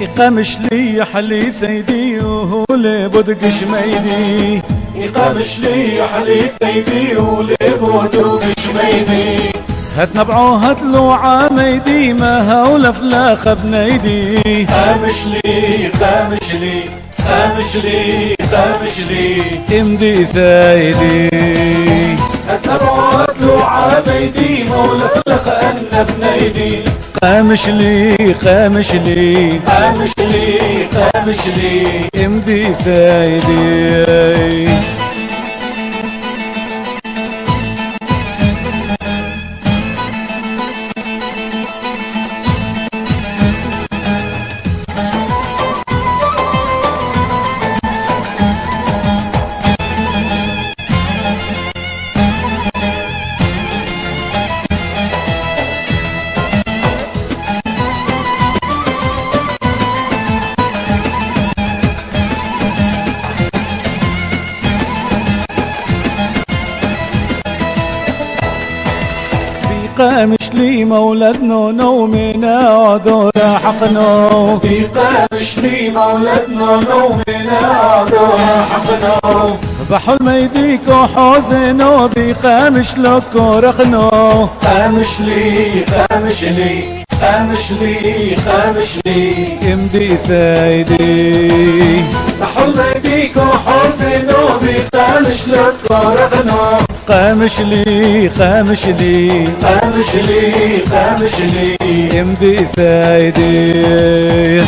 يقامش لي حلي ثيدي وهو لبدق شميدي، يقامش لي حلي ثيدي ولبدق شميدي. هات نبعو هات له عميدي ما هول فلاخ بنيدي. قامش لي قامش لي قامش لي قامش لي امدي ثايدي. هات نبعو هات له عميدي ما هول فلاخ أنا بنيدي. قامش لي قامش لي قامش لي قامش لي امدي ثايدي. قامش لي مولد نونو من عدور حقنو. قامش لي مولد نونو من عدور حقنو. بحول ميديك وحزنو بقامش لك ورخنو. قامش لي قامش لي قامش لي قامش لي امدي ثايدي. بحول ميديك وحزنو بقامش لك ورخنو. قامش لي قامش لي قامش لي قامش لي امدي ثايدي.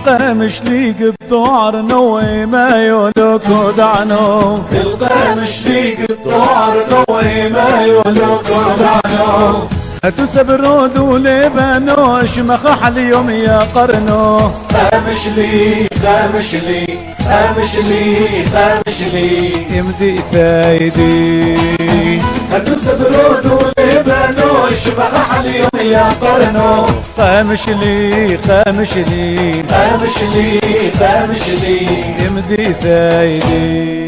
قامش لي قدو عرنو ما يولوك ودعنو. القامش لي قدو عرنو ما يولوك ودعنو. هاتو سبرود ولبنو شمخ حليهم يا قرنو. قامش لي قامش لي قامش لي قامش لي امدي ثايدي. هاتو سبرود ولبنو شمخ حليهم يا قرنو. قامش لي قامش لي قامش لي قامش لي امدي ثايدي.